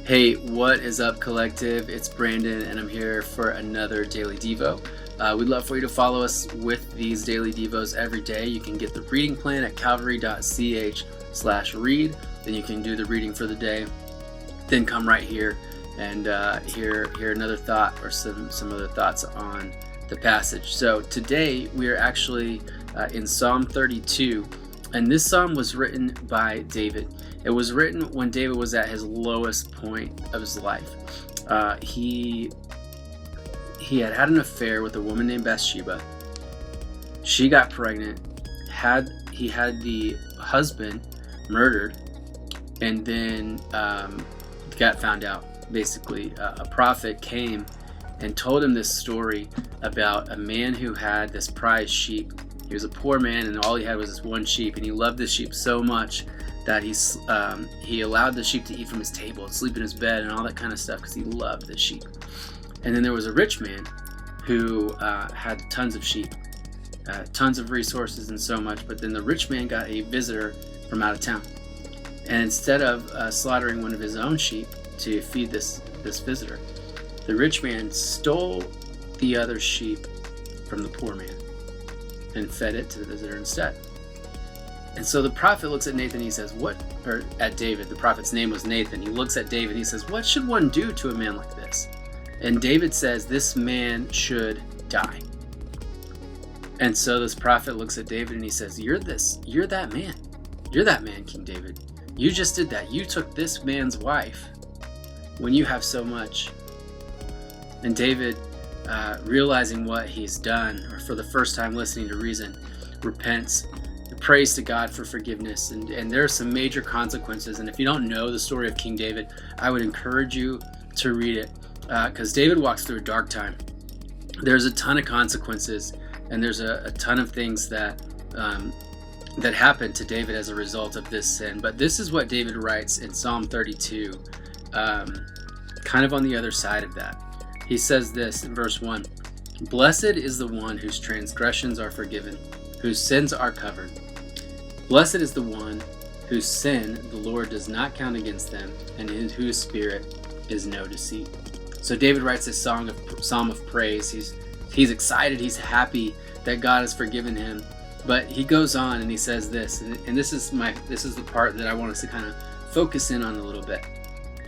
Hey, what is up, collective? It's Brandon, and I'm here for another Daily Devo. We'd love for you to follow us with these Daily Devos every day. You can get the reading plan at calvary.ch/read. Then you can do the reading for the day. Then come right here and hear another thought or some other thoughts on the passage. So today we are actually in Psalm 32, and this psalm was written by David. It was written when David was at his lowest point of his life. He had an affair with a woman named Bathsheba. She got pregnant. He had the husband murdered, and then got found out. Basically, a prophet came and told him this story about a man who had this prized sheep. He was a poor man, and all he had was this one sheep, and he loved the sheep so much that he allowed the sheep to eat from his table and sleep in his bed and all that kind of stuff because he loved the sheep. And then there was a rich man who had tons of sheep, tons of resources and so much, but then the rich man got a visitor from out of town. And instead of slaughtering one of his own sheep to feed this visitor, the rich man stole the other sheep from the poor man and fed it to the visitor instead. And so the prophet looks at Nathan and he says, at David, the prophet's name was Nathan. He looks at David and he says, "What should one do to a man like this?" And David says, "This man should die." And so this prophet looks at David and he says, You're that man. You're that man, King David. You just did that. You took this man's wife when you have so much. And David, realizing what he's done, or for the first time listening to reason, repents, prays to God for forgiveness, and there are some major consequences. And if you don't know the story of King David, I would encourage you to read it, because David walks through a dark time. There's a ton of consequences, and there's a ton of things that happened to David as a result of this sin. But this is what David writes in Psalm 32, kind of on the other side of that. He says this in verse 1, "Blessed is the one whose transgressions are forgiven, whose sins are covered. Blessed is the one whose sin the Lord does not count against them, and in whose spirit is no deceit." So David writes this psalm of praise. He's excited, he's happy that God has forgiven him. But he goes on and he says this, and this is the part that I want us to kind of focus in on a little bit.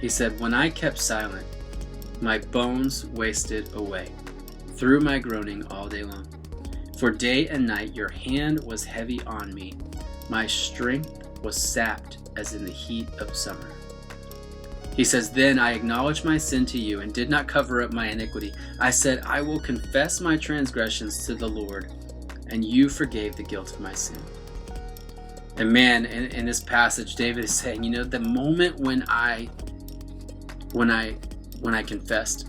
He said, "When I kept silent, my bones wasted away through my groaning all day long. For day and night your hand was heavy on me. My strength was sapped as in the heat of summer." He says, "Then I acknowledged my sin to you and did not cover up my iniquity. I said, I will confess my transgressions to the Lord, and you forgave the guilt of my sin." And man, in this passage, David is saying, the moment when I confessed,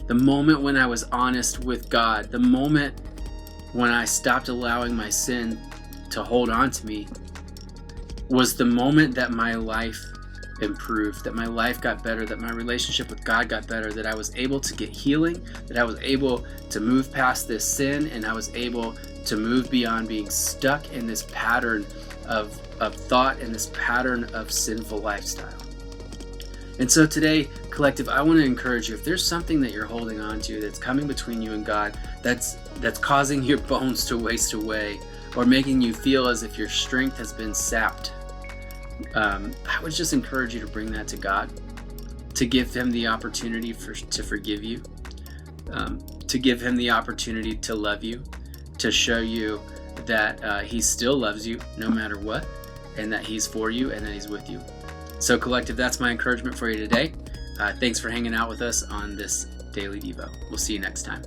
the moment when I was honest with God, the moment when I stopped allowing my sin to hold on to me, was the moment that my life improved, that my life got better, that my relationship with God got better, that I was able to get healing, that I was able to move past this sin, and I was able to move beyond being stuck in this pattern of thought and this pattern of sinful lifestyle. And so today, collective, I want to encourage you, if there's something that you're holding on to that's coming between you and God, that's causing your bones to waste away, or making you feel as if your strength has been sapped, I would just encourage you to bring that to God, to give him the opportunity to forgive you, to give him the opportunity to love you, to show you that he still loves you no matter what, and that he's for you and that he's with you. So collective, that's my encouragement for you today. Thanks for hanging out with us on this Daily Devo. We'll see you next time.